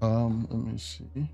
Let me see.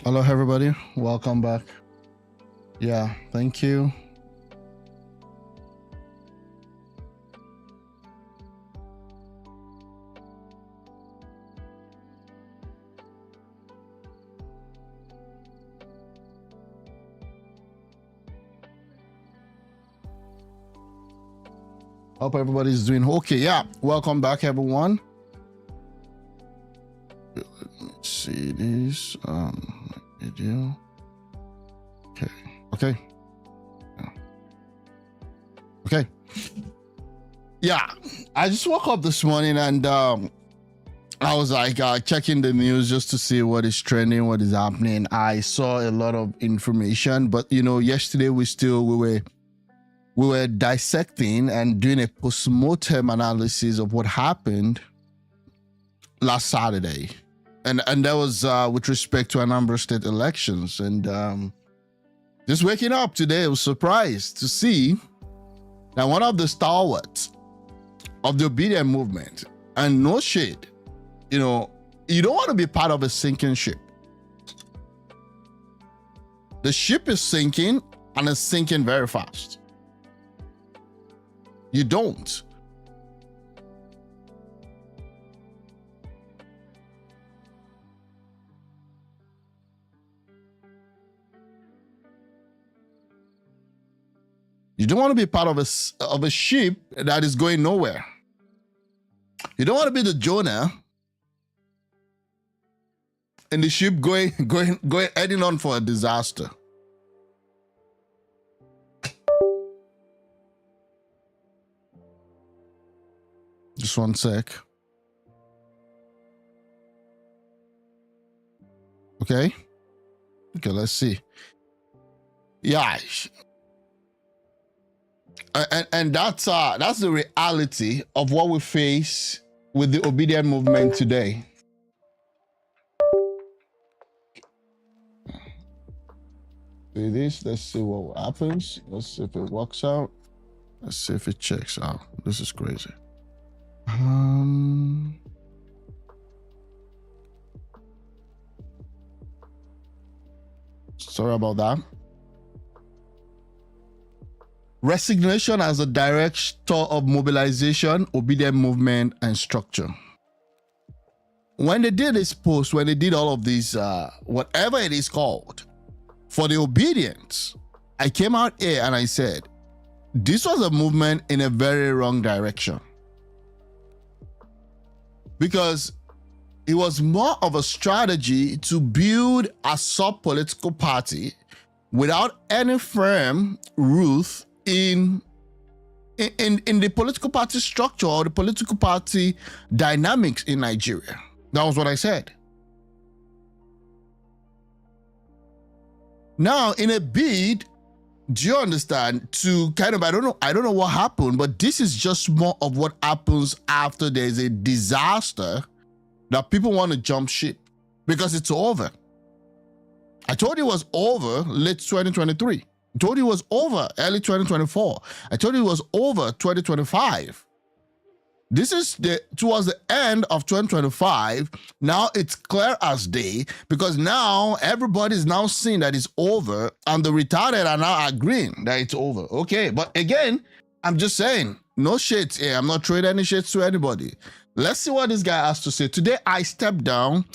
Hello, everybody. Welcome back. Yeah, thank you. Hope everybody's doing okay. Yeah, welcome back, everyone. Let's see this video. Okay. Okay. Yeah, I just woke up this morning and I was like checking the news just to see what is trending, what is happening. I saw a lot of information, but you know, yesterday we were dissecting and doing a post-mortem analysis of what happened last Saturday. And that was with respect to ANAMBRA state elections. And just waking up today, I was surprised to see that one of the stalwarts of the obedient movement, and no shade, you know, you don't want to be part of a sinking ship. The ship is sinking and it's sinking very fast. You don't. You don't want to be part of a ship that is going nowhere. You don't want to be the Jonah in the ship going heading on for a disaster. Just one sec. Okay, let's see. Yeah. And that's the reality of what we face with the obedient movement today. See this, let's see what happens. Let's see if it works out. Let's see if it checks out. This is crazy. Sorry about that. Resignation as a director of mobilization, obedient movement, and structure. When they did this post, when they did all of these, whatever it is called, for the obedience, I came out here and I said, this was a movement in a very wrong direction. Because it was more of a strategy to build a sub-political party without any firm root in the political party structure or the political party dynamics in Nigeria. That was what I said. Now, in a bid, do you understand, to kind of, I don't know what happened, but this is just more of what happens after there's a disaster that people want to jump ship because it's over. I told you it was over late 2023. I told you it was over early 2024. I told you it was over 2025. This is towards the end of 2025. Now it's clear as day because now everybody's now seeing that it's over and the retarded are now agreeing that it's over. Okay, but again, I'm just saying, no shades here. I'm not trading any shades to anybody. Let's see what this guy has to say. Today, I stepped down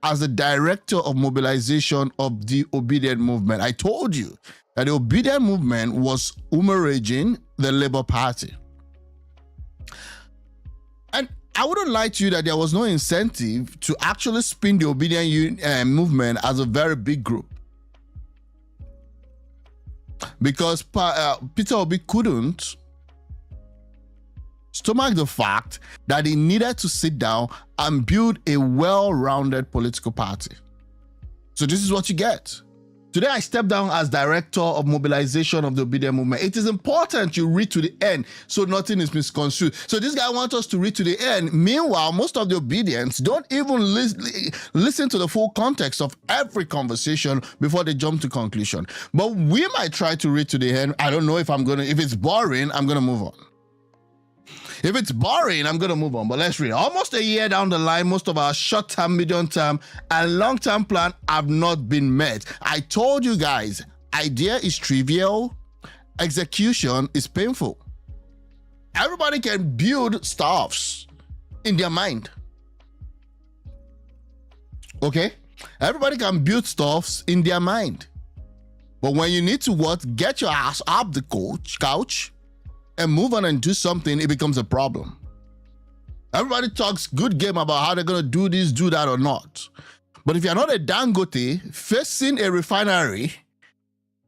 as the director of mobilization of the Obedient movement. I told you that the Obedient movement was Regina, the Labour Party. And I wouldn't lie to you that there was no incentive to actually spin the Obedient movement as a very big group. Because Peter Obi couldn't stomach the fact that he needed to sit down and build a well-rounded political party. So this is what you get. Today, I step down as director of mobilization of the Obedient movement. It is important you read to the end so nothing is misconstrued. So this guy wants us to read to the end. Meanwhile, most of the Obedients don't even listen to the full context of every conversation before they jump to conclusion. But we might try to read to the end. I don't know if if it's boring, I'm gonna move on. If it's boring, I'm going to move on. But let's read. Almost a year down the line, most of our short-term, medium-term, and long-term plan have not been met. I told you guys, idea is trivial, execution is painful. Everybody can build stuffs in their mind. Okay? Everybody can build stuffs in their mind. But when you need to what? Get your ass up the couch, and move on and do something, it becomes a problem. Everybody talks good game about how they're going to do this, do that, or not. But if you're not a Dangote facing a refinery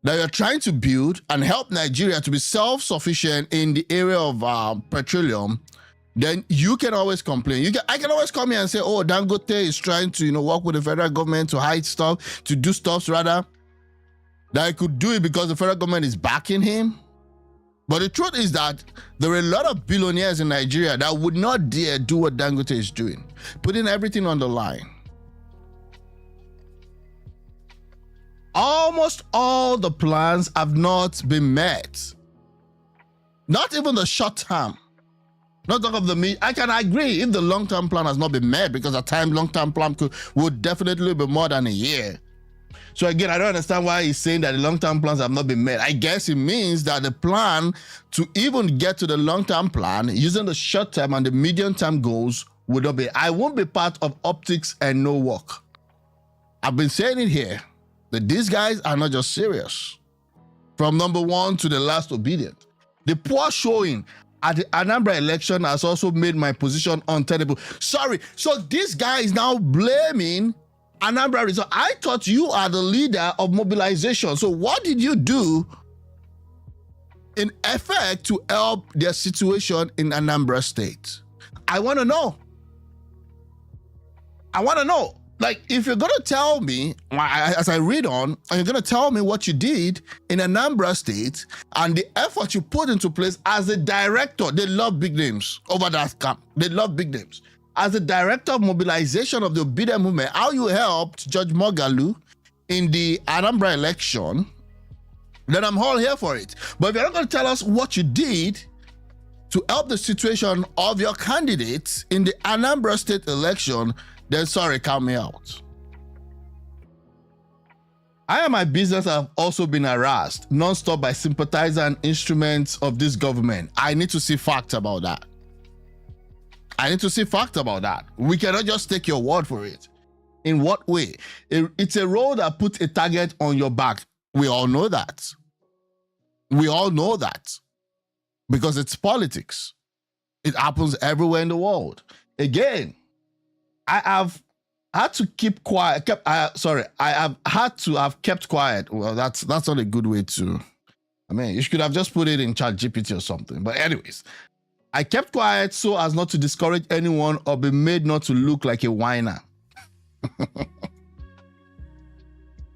that you're trying to build and help Nigeria to be self-sufficient in the area of petroleum, then you can always complain. I can always come here and say, oh, Dangote is trying to work with the federal government to hide stuff, to do stuff rather, that he could do it because the federal government is backing him. But the truth is that there are a lot of billionaires in Nigeria that would not dare do what Dangote is doing, putting everything on the line. Almost all the plans have not been met. Not even the short term. Not talk of the I can agree if the long-term plan has not been met, because at times long-term plan would definitely be more than a year. So again, I don't understand why he's saying that the long-term plans have not been met. I guess it means that the plan to even get to the long-term plan using the short-term and the medium-term goals would not be. I won't be part of optics and NWOKO. I've been saying it here that these guys are not just serious. From number one to the last Obedient. The poor showing at the ANAMBRA election has also made my position untenable. Sorry, so this guy is now blaming ANAMBRA result. I thought you are the leader of mobilization. So what did you do in effect to help their situation in Anambra State? I want to know. I want to know. Like, if you're going to tell me, as I read on, and you're going to tell me what you did in Anambra State and the effort you put into place as a director, they love big names over that camp. They love big names. As the director of mobilization of the Obedient movement, how you helped Judge Mogalu in the Anambra election, then I'm all here for it. But if you're not going to tell us what you did to help the situation of your candidates in the Anambra State election, then sorry, count me out. I and my business have also been harassed non-stop by sympathizers and instruments of this government. I need to see facts about that. I need to see facts about that. We cannot just take your word for it. In what way? It's a role that puts a target on your back. We all know that. We all know that. Because it's politics. It happens everywhere in the world. Again, I have had to keep quiet. I have had to have kept quiet. Well, that's not a good way to. I mean, you could have just put it in ChatGPT or something. But anyways, I kept quiet so as not to discourage anyone or be made not to look like a whiner.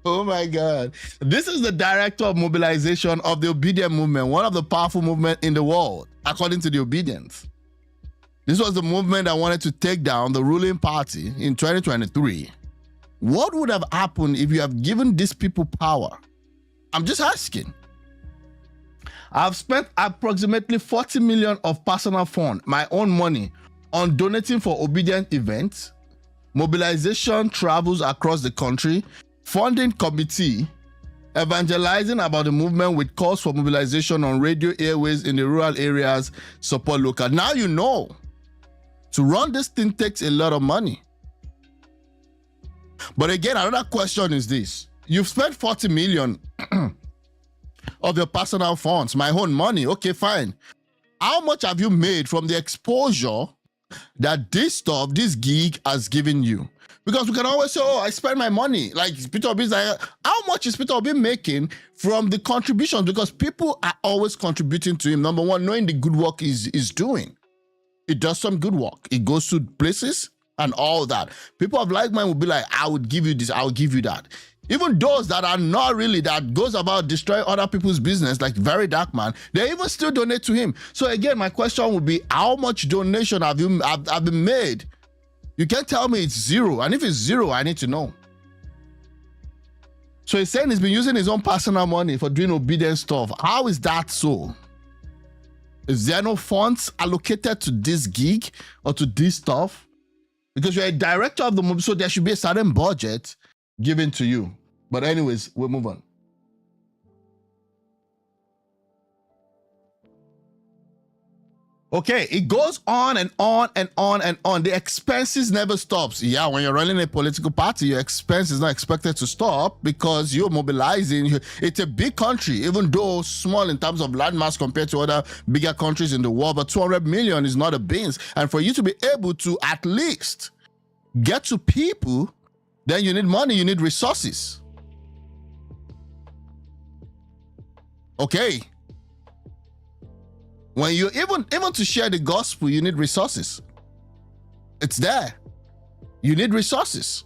Oh my God. This is the director of mobilization of the Obedient movement, one of the powerful movements in the world, according to the Obedients. This was the movement that wanted to take down the ruling party in 2023. What would have happened if you have given these people power? I'm just asking. I've spent approximately 40 million of personal funds, my own money, on donating for Obedient events, mobilization travels across the country, funding committee, evangelizing about the movement with calls for mobilization on radio airways in the rural areas, support local. Now you know. To run this thing takes a lot of money. But again, another question is this. You've spent 40 million of your personal funds, my own money. Okay, fine. How much have you made from the exposure that this stuff, this gig has given you? Because we can always say, oh, I spent my money. Like Peter Obi's like, how much is Peter Obi making from the contributions? Because people are always contributing to him. Number one, knowing the good work he's doing. It does some good work. It goes to places and all that. People of like mind will be like, I would give you this, I will give you that. Even those that are not really, that goes about destroying other people's business, like very dark man, they even still donate to him. So again, my question would be, how much donation have been made? You can't tell me it's zero. And if it's zero, I need to know. So he's saying he's been using his own personal money for doing obedient stuff. How is that so? Is there no funds allocated to this gig or to this stuff? Because you're a director of the movie, so there should be a certain budget given to you. But anyways, we'll move on. Okay, it goes on and on and on and on. The expenses never stops. Yeah, when you're running a political party, your expense is not expected to stop because you're mobilizing. It's a big country, even though small in terms of landmass compared to other bigger countries in the world, but 200 million is not a beans. And for you to be able to at least get to people, then you need money, you need resources. Okay. When you even to share the gospel, you need resources. It's there. You need resources.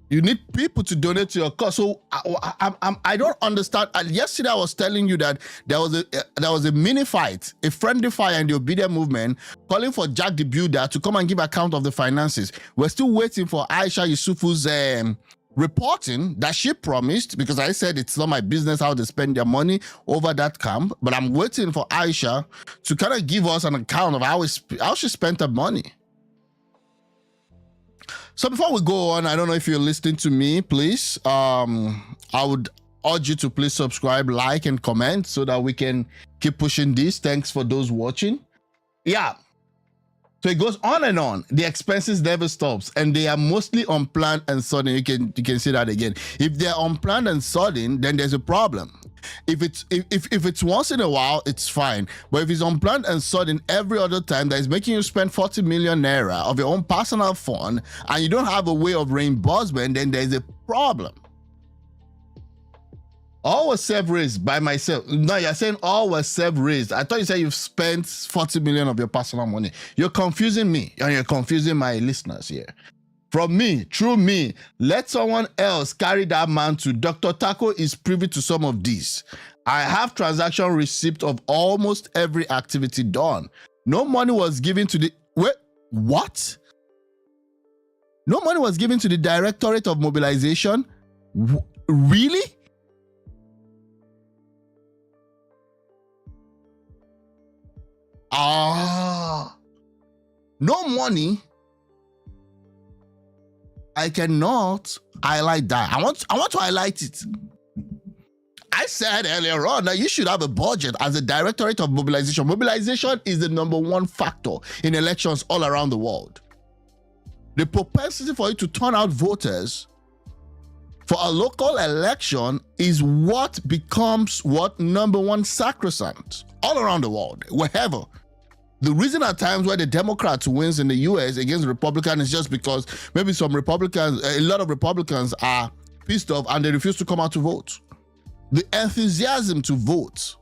You need people to donate to your cause. So I don't understand. Yesterday I was telling you that there was a mini fight, a friendly fire in the Obedient movement, calling for Jack the Builder to come and give account of the finances. We're still waiting for Aisha Yusufu's reporting that she promised, because I said it's not my business how they spend their money over that camp, but I'm waiting for Aisha to kind of give us an account of how she spent her money. So before we go on, I don't know if you're listening to me, please, I would urge you to please subscribe, like, and comment so that we can keep pushing this. Thanks for those watching. Yeah. So it goes on and on. The expenses never stops, and they are mostly unplanned and sudden. You can see that again. If they're unplanned and sudden, then there's a problem. If it's once in a while, it's fine. But if it's unplanned and sudden every other time, that is making you spend 40 million naira of your own personal fund, and you don't have a way of reimbursement, then there's a problem. All was self-raised by myself. No, you're saying all was self-raised. I thought you said you've spent 40 million of your personal money. You're confusing me, and you're confusing my listeners here. From me, through me, let someone else carry that mantle. Dr. Taco is privy to some of these. I have transaction receipt of almost every activity done. No money was given to the... Wait, what? No money was given to the Directorate of Mobilization? Really? No money. I cannot highlight that. I want to highlight it. I said earlier on that you should have a budget as a Directorate of Mobilization. Mobilization is the #1 factor in elections all around the world. The propensity for you to turn out voters for a local election is what becomes what #1 sacrosanct all around the world, wherever. The reason at times why the Democrats wins in the US against the Republicans is just because maybe some Republicans, a lot of Republicans are pissed off and they refuse to come out to vote. The enthusiasm to vote.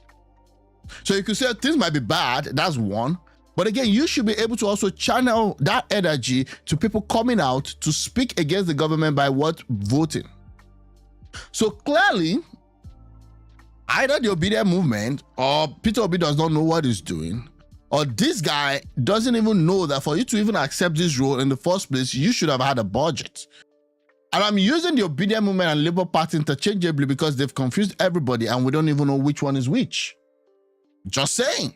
So you could say things might be bad, that's one. But again, you should be able to also channel that energy to people coming out to speak against the government by what? Voting. So clearly, either the Obedient movement or Peter Obi does not know what he's doing, or this guy doesn't even know that for you to even accept this role in the first place, you should have had a budget. And I'm using the Obedient movement and Labour Party interchangeably because they've confused everybody and we don't even know which one is which. Just saying.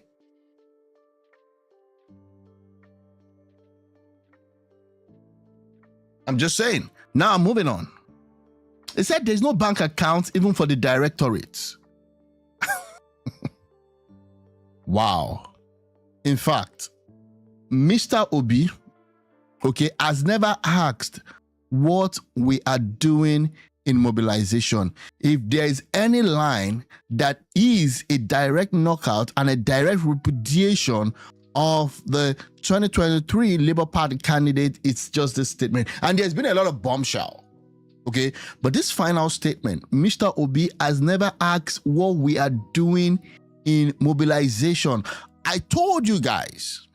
I'm just saying. Now I'm moving on. It said there's no bank account even for the directorates. Wow. In fact, Mr. Obi, okay, has never asked what we are doing in mobilization. If there is any line that is a direct knockout and a direct repudiation of the 2023 Labour Party candidate, it's just this statement. And there's been a lot of bombshell. Okay, but this final statement, Mr. Obi has never asked what we are doing in mobilization. I told you guys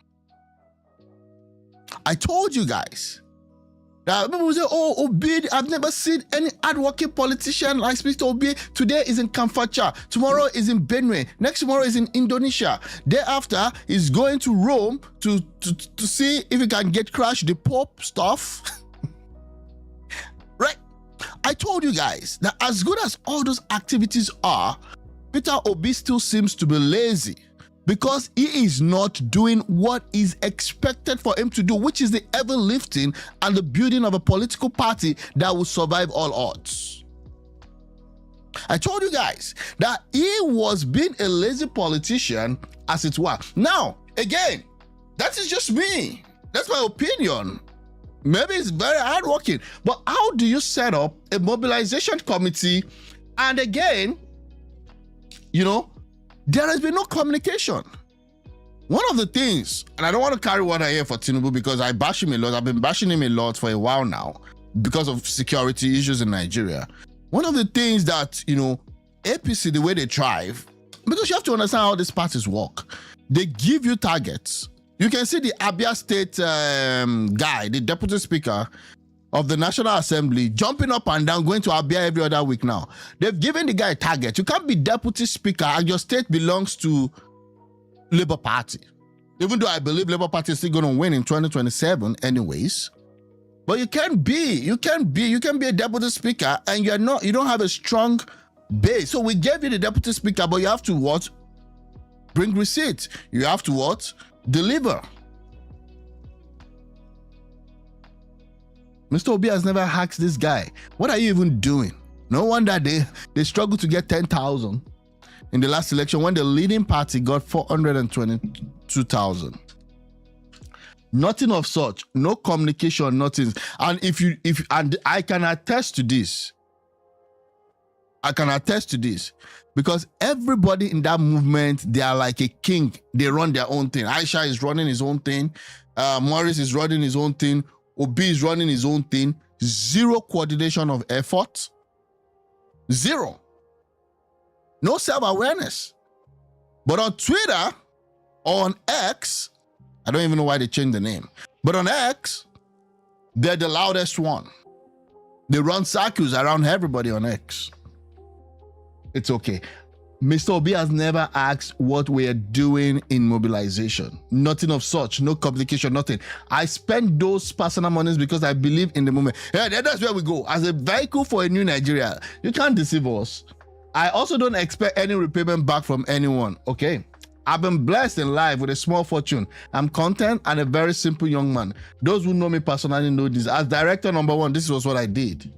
that people say, oh, Obi, I've never seen any hardworking politician like Mr. Obi. Today is in Kamfacha, tomorrow is in Benue, next tomorrow is in Indonesia. Day after is going to Rome to see if he can get crashed the Pope stuff. Right? I told you guys that as good as all those activities are, Peter Obi still seems to be lazy because he is not doing what is expected for him to do, which is the heavy lifting and the building of a political party that will survive all odds. I told you guys that he was being a lazy politician, as it were. Now, again, that is just me. That's my opinion. Maybe it's very hardworking, but how do you set up a mobilization committee? And again, you know, there has been no communication. One of the things, and I don't want to carry water here for Tinubu because I bash him a lot. I've been bashing him a lot for a while now because of security issues in Nigeria. One of the things that, you know, APC, the way they thrive, because you have to understand how these parties work. They give you targets. You can see the Abia State guy, the deputy speaker of the National Assembly, jumping up and down, going to Abia every other week now. They've given the guy a target. You can't be deputy speaker and your state belongs to Labour Party. Even though I believe Labour Party is still going to win in 2027 anyways. But you can be a deputy speaker and you don't have a strong base. So we gave you the deputy speaker, but you have to what? Bring receipts. You have to what? Deliver. Mr. Obi has never asked this guy, what are you even doing? No wonder they struggled to get 10,000 in the last election when the leading party got 422,000. Nothing of such, no communication, nothing. And and I can attest to this. Because everybody in that movement, they are like a king. They run their own thing. Aisha is running his own thing. Morris is running his own thing. Obi is running his own thing. Zero coordination of effort. Zero. No self-awareness. But on Twitter, or on X, I don't even know why they changed the name. But on X, they're the loudest one. They run circles around everybody on X. It's okay. Mr. Obi has never asked what we are doing in mobilization. Nothing of such, no communication, nothing. I spend those personal monies because I believe in the movement. Yeah, that's where we go. As a vehicle for a new Nigeria, you can't deceive us. I also don't expect any repayment back from anyone, okay? I've been blessed in life with a small fortune. I'm content and a very simple young man. Those who know me personally know this. As director number one, this was what I did.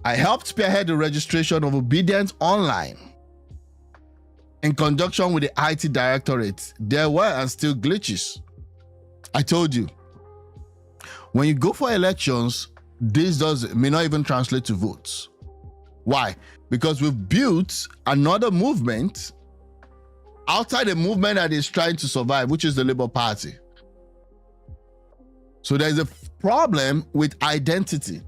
I helped spearhead the registration of Obidient online in conjunction with the IT Directorate. There were and still glitches. I told you, when you go for elections, this may not even translate to votes. Why? Because we've built another movement outside the movement that is trying to survive, which is the Labour Party. So there's a problem with identity.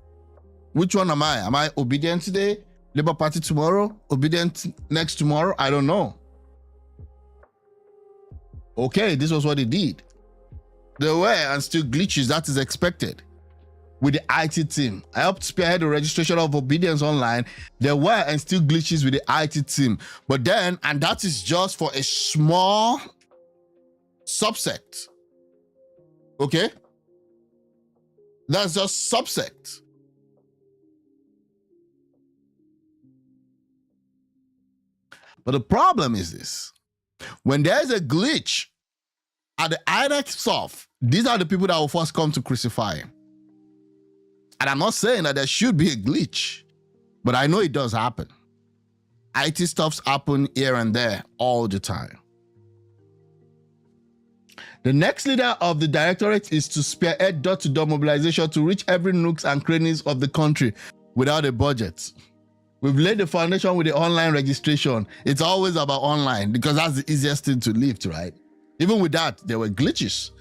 Which one am I? Am I Obidient today? Labour Party tomorrow? Obidient next tomorrow? I don't know. Okay, this was what he did. There were and still glitches, that is expected. With the IT team, I helped spearhead the registration of Obedience online. There were and still glitches with the IT team. But then, and that is just for a small subset. Okay? That's just subset. But the problem is this. When there's a glitch at the INEC stuff, these are the people that will first come to crucify him. And I'm not saying that there should be a glitch, but I know it does happen. IT stuffs happen here and there all the time. The next leader of the directorate is to spearhead door-to-door mobilization to reach every nooks and crannies of the country without a budget. We've laid the foundation with the online registration. It's always about online because that's the easiest thing to lift, right? Even with that, there were glitches.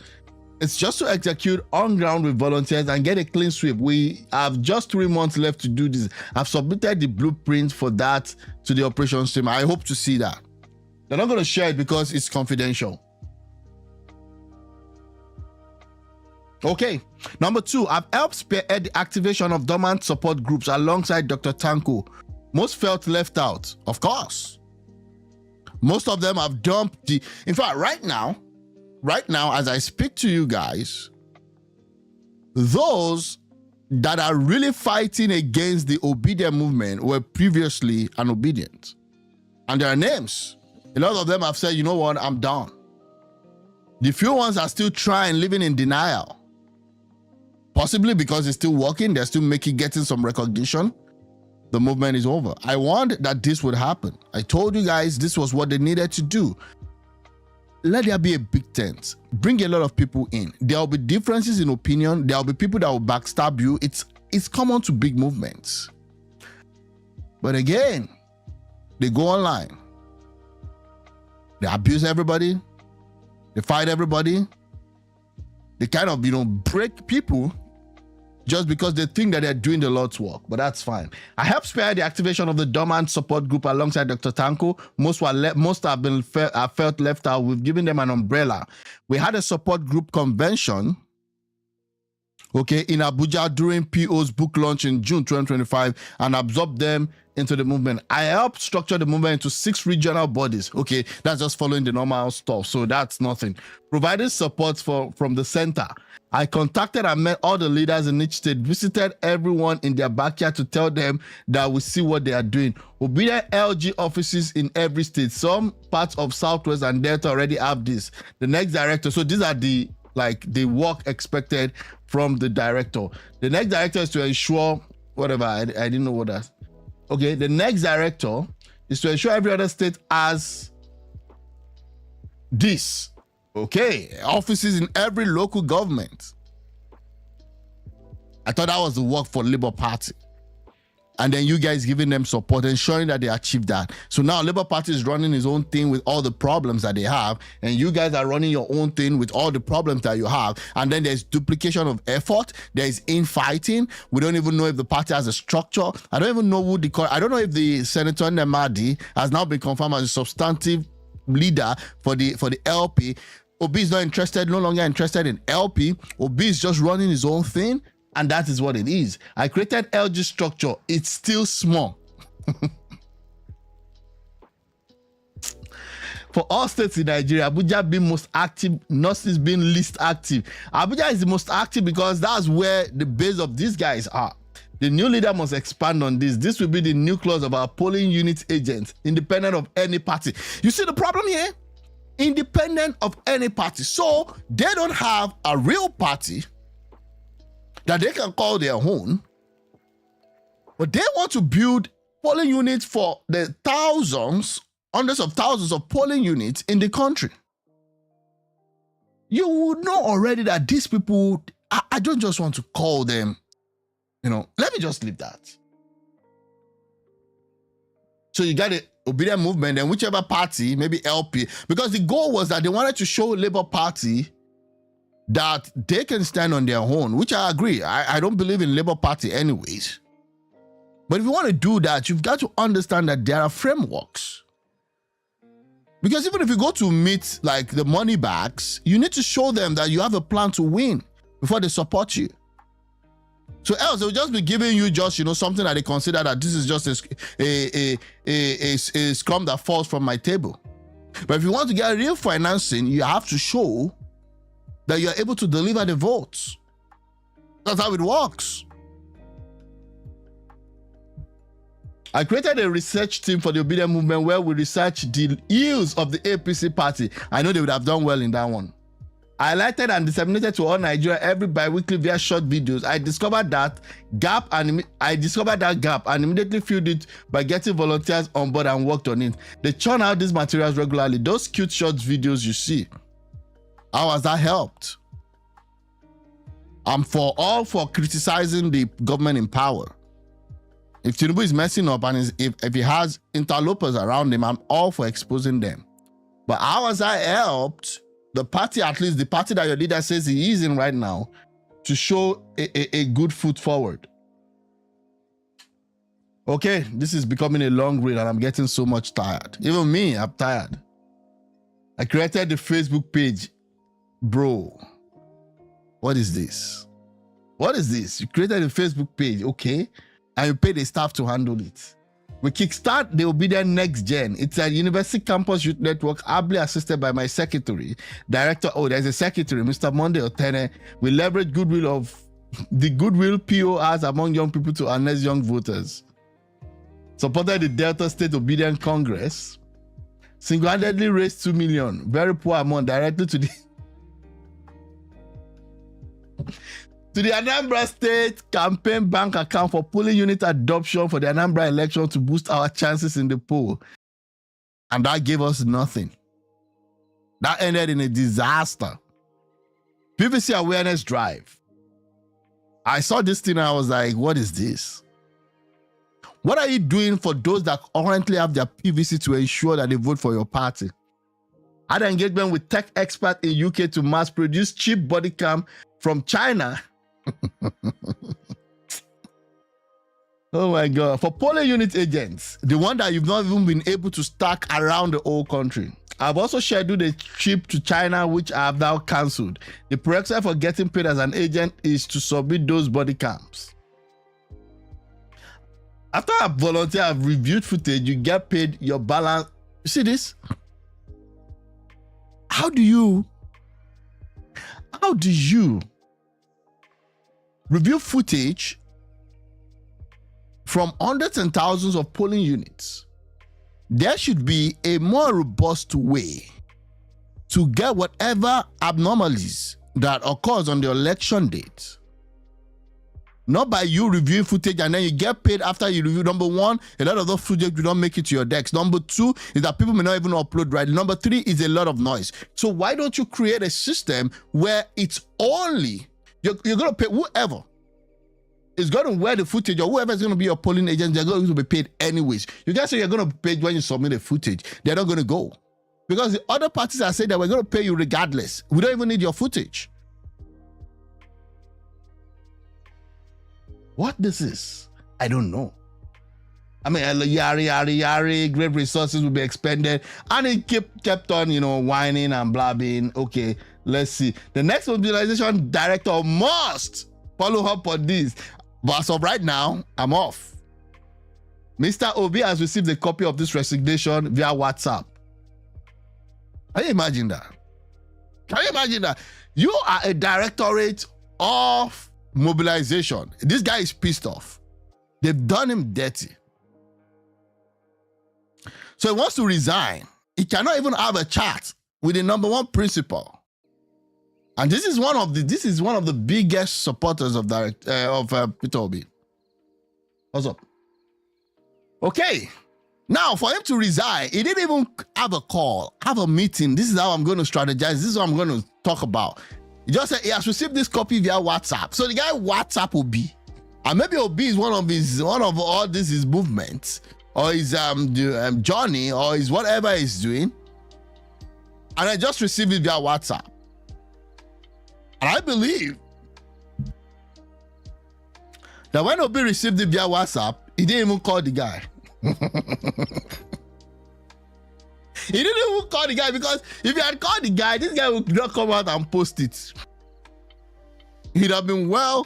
It's just to execute on ground with volunteers and get a clean sweep. We have just 3 months left to do this. I've submitted the blueprint for that to the operations team. I hope to see that. They're not going to share it because it's confidential. Okay, number 2, I've helped spearhead the activation of dormant support groups alongside Dr. Tanko. Most felt left out, of course. Most of them have dumped the... In fact, right now, as I speak to you guys, those that are really fighting against the obedient movement were previously unobedient. And there are names. A lot of them have said, you know what, I'm done. The few ones are still trying, living in denial. Possibly because it's still working, they're still getting some recognition. The movement is over. I warned that this would happen. I told you guys this was what they needed to do. Let there be a big tent. Bring a lot of people in. There will be differences in opinion. There will be people that will backstab you. It's common to big movements. But again, they go online. They abuse everybody. They fight everybody. They kind of, break people just because they think that they're doing the Lord's work, but that's fine. I helped spearhead the activation of the dormant support group alongside Dr. Tanko. Most have felt left out. We've given them an umbrella. We had a support group convention, okay, in Abuja during PO's book launch in June 2025 and absorbed them into the movement. I helped structure the movement into 6 regional bodies. Okay, that's just following the normal stuff, so that's nothing. Provided support from the center. I contacted and met all the leaders in each state, visited everyone in their backyard to tell them that we see what they are doing. Obedient LG offices in every state. Some parts of Southwest and Delta already have this. The next director, so these are the work expected from the director. The next director is to ensure, whatever, I didn't know what that. Okay, the next director is to ensure every other state has this. Okay, offices in every local government. I thought that was the work for Labour Party. And then you guys giving them support, ensuring that they achieve that. So now Labour Party is running his own thing with all the problems that they have, and you guys are running your own thing with all the problems that you have. And then there's duplication of effort. There's infighting. We don't even know if the party has a structure. I don't even know I don't know if the Senator Nemadi has now been confirmed as a substantive leader for the LP. Obi is no longer interested in LP. Obi is just running his own thing, and that is what it is. I created LG structure. It's still small. For all states in Nigeria, Abuja being most active, North is being least active. Abuja is the most active because that's where the base of these guys are. The new leader must expand on this. This will be the nucleus of our polling unit agents, independent of any party. You see the problem here? Independent of any party. So they don't have a real party that they can call their own, but they want to build polling units for the hundreds of thousands of polling units in the country. You would know already that these people, I don't just want to call them, let me just leave that. So you got it. Obedient movement, and whichever party, maybe LP, because the goal was that they wanted to show Labour Party that they can stand on their own, which I agree. I don't believe in Labour Party anyways. But if you want to do that, you've got to understand that there are frameworks. Because even if you go to meet like the money bags, you need to show them that you have a plan to win before they support you. So else they'll just be giving you just, something that they consider that this is just a scrum that falls from my table. But if you want to get real financing, you have to show that you're able to deliver the votes. That's how it works. I created a research team for the Obedient Movement where we research the ills of the APC party. I know they would have done well in that one. I highlighted and disseminated to all Nigeria every bi-weekly via short videos. I discovered that gap and immediately filled it by getting volunteers on board and worked on it. They churn out these materials regularly. Those cute short videos you see, How has that helped? I'm all for criticizing the government in power. If Tinubu is messing up and if he has interlopers around him, I'm all for exposing them. But how has that helped the party, at least the party that your leader says he is in right now, to show a good foot forward? Okay, this is becoming a long read and I'm getting so much tired. Even me, I'm tired. I created the Facebook page. Bro, what is this? What is this? You created a Facebook page, okay? And you paid the staff to handle it. We kickstart the Obedient Next Gen. It's a university campus youth network ably assisted by my secretary, director. Oh, there's a secretary, Mr. Monday Otene. We leverage the goodwill PO has among young people to harness young voters. Supported the Delta State Obedient Congress. Single-handedly raised 2 million. Very poor amount directly to the Anambra State campaign bank account for polling unit adoption for the Anambra election to boost our chances in the poll. And that gave us nothing. That ended in a disaster. PVC awareness drive. I saw this thing and I was like, what is this? What are you doing for those that currently have their PVC to ensure that they vote for your party? Had engagement with tech experts in UK to mass produce cheap body cam from China. Oh my God. For polling unit agents, the one that you've not even been able to stack around the whole country. I've also scheduled a trip to China, which I have now cancelled. The prerequisite for getting paid as an agent is to submit those body cams. After I volunteer, I've reviewed footage, you get paid your balance. You see this? How do you review footage from hundreds and thousands of polling units? There should be a more robust way to get whatever abnormalities that occurs on the election date. Not by you reviewing footage and then you get paid after you review. Number one, a lot of those footage do not make it to your decks. Number two is that people may not even upload right. Number three is a lot of noise. So why don't you create a system where it's only, you're going to pay whoever is going to wear the footage or whoever is going to be your polling agent, they're going to be paid anyways. You guys say you're going to be paid when you submit the footage. They're not going to go. Because the other parties are saying that we're going to pay you regardless. We don't even need your footage. What this is, I don't know. I mean, yari, great resources will be expended. And it kept on, whining and blabbing. Okay, let's see. The next mobilization director must follow up on this. But as of right now, I'm off. Mr. Obi has received a copy of this resignation via WhatsApp. Can you imagine that? Can you imagine that? You are a directorate of mobilization. This guy is pissed off. They've done him dirty. So he wants to resign. He cannot even have a chat with the number one principal. And this is one of the biggest supporters of Peter Obi. What's up? Okay. Now, for him to resign, he didn't even have a call, have a meeting. This is how I'm going to strategize. This is what I'm going to talk about. He just said he has received this copy via WhatsApp. So the guy WhatsApp Obi, and maybe Obi is one of all this his movements, or his journey, or his whatever he's doing. And I just received it via WhatsApp. And I believe that when Obi received it via WhatsApp, he didn't even call the guy. He didn't even call the guy, because if he had called the guy, this guy would not come out and post it. He'd have been well,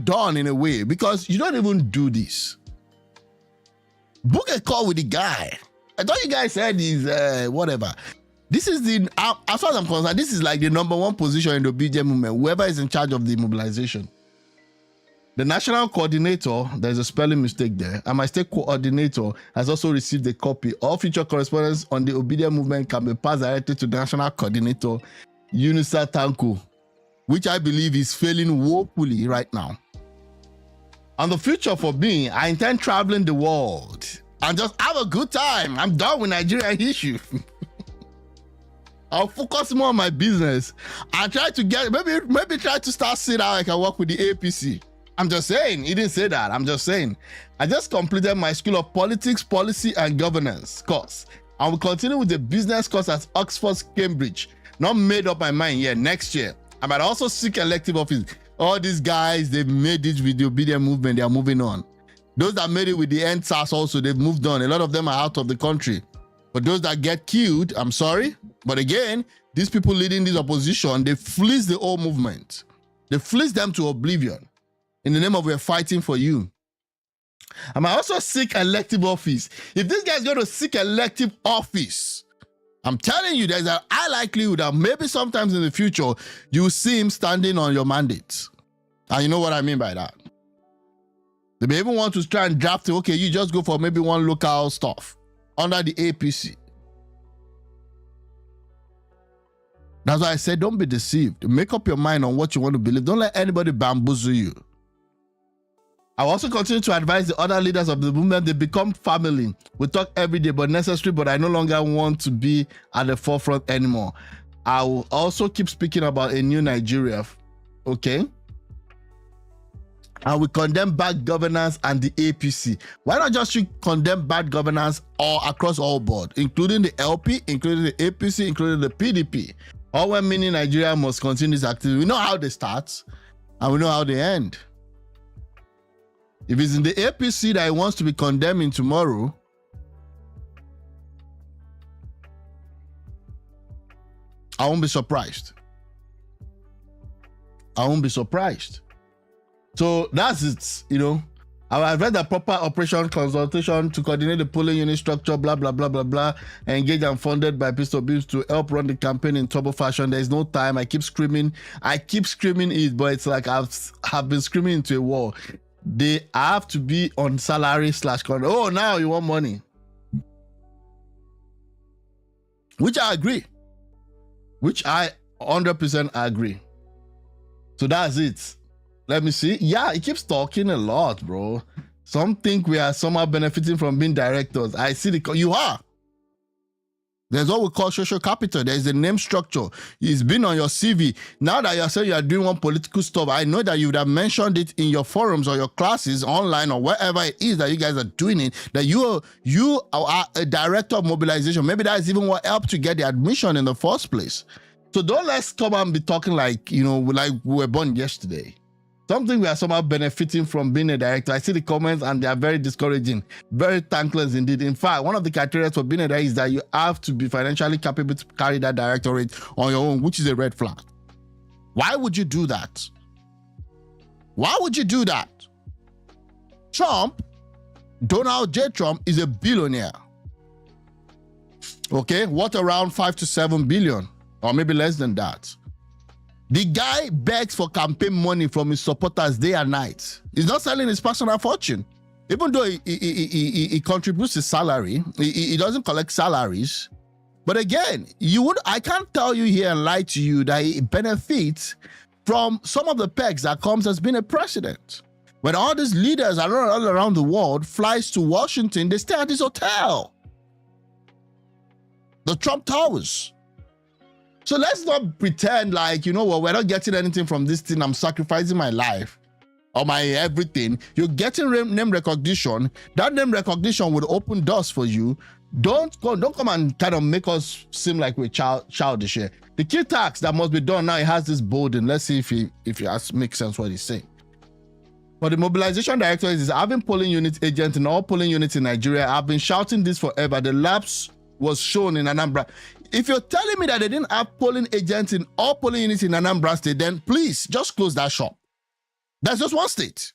done in a way, because you don't even do this. Book a call with the guy. I thought you guys said he's whatever. This is as far as I'm concerned, this is like the number one position in the obedient movement, whoever is in charge of the mobilization. The national coordinator, there's a spelling mistake there, and my state coordinator has also received a copy. All future correspondence on the obedient movement can be passed directly to the national coordinator, Unisa Tanko, which I believe is failing woefully right now. And the future for me, I intend traveling the world and just have a good time. I'm done with Nigerian issue. I'll focus more on my business and try to get, maybe try to start seeing how I can work with the APC. I'm just saying, he didn't say that. I'm just saying. I just completed my School of Politics, Policy and Governance course. I will continue with the business course at Oxford, Cambridge. Not made up my mind yet. Next year, I might also seek elective office. All these guys, they've made it with the obedient movement. They are moving on. Those that made it with the NSAS also, they've moved on. A lot of them are out of the country. But those that get killed, I'm sorry. But again, these people leading this opposition, they fleece the whole movement. They fleece them to oblivion in the name of we're fighting for you. I might also seek elective office. If this guy's going to seek elective office, I'm telling you, there's a high likelihood that maybe sometimes in the future, you will see him standing on your mandate. And you know what I mean by that. They may even want to try and draft it. Okay, you just go for maybe one local stuff under the APC. That's why I said, don't be deceived. Make up your mind on what you want to believe. Don't let anybody bamboozle you. I will also continue to advise the other leaders of the movement. They become family. We talk every day, but necessary, but I no longer want to be at the forefront anymore. I will also keep speaking about a new Nigeria, okay? And we condemn bad governance and the APC. Why not just condemn bad governance all across all board, including the LP, including the APC, including the PDP? All when meaning Nigeria must continue this activity. We know how they start, and we know how they end. If it's in the APC that he wants to be condemning tomorrow, I won't be surprised. I won't be surprised. So that's it, you know. I've read the proper operation consultation to coordinate the polling unit structure, blah, blah, blah, blah, blah, engaged and funded by Pistol Beams to help run the campaign in turbo fashion. There's no time. I keep screaming it, but it's like I've been screaming into a wall. They have to be on salary / oh, now you want money. Which I agree. Which I 100% agree. So that's it. Let me see. Yeah, he keeps talking a lot, bro. Some think we are somehow benefiting from being directors. I see you are. There's what we call social capital. There's the name structure. It's been on your CV. Now that you're saying you're doing one political stuff, I know that you would have mentioned it in your forums or your classes online or wherever it is that you guys are doing it, that you are a director of mobilization. Maybe that's even what helped you get the admission in the first place. So don't let's come and be talking like, you know, like we were born yesterday. Something we are somehow benefiting from being a director. I see the comments and they are very discouraging, very thankless indeed. In fact, one of the criteria for being a director is that you have to be financially capable to carry that directorate on your own, which is a red flag. Why would you do that? Why would you do that? Trump, Donald J. Trump, is a billionaire. Okay, what around 5 to 7 billion, or maybe less than that. The guy begs for campaign money from his supporters day and night. He's not selling his personal fortune. Even though he contributes his salary, he doesn't collect salaries. But again, I can't tell you here and lie to you that he benefits from some of the perks that comes as being a president. When all these leaders all around the world flies to Washington, they stay at his hotel. The Trump Towers. So let's not pretend like, you know what, we're not getting anything from this thing. I'm sacrificing my life or my everything. You're getting name recognition. That name recognition would open doors for you. Don't come and kind of make us seem like we're childish here. The key task that must be done now, it has this burden. Let's see if it makes sense what he's saying. For the mobilization director is having polling unit agents in all polling units in Nigeria. I've been shouting this forever. The lapse was shown in ANAMBRA. If you're telling me that they didn't have polling agents in all polling units in Anambra State, then please just close that shop. That's just one state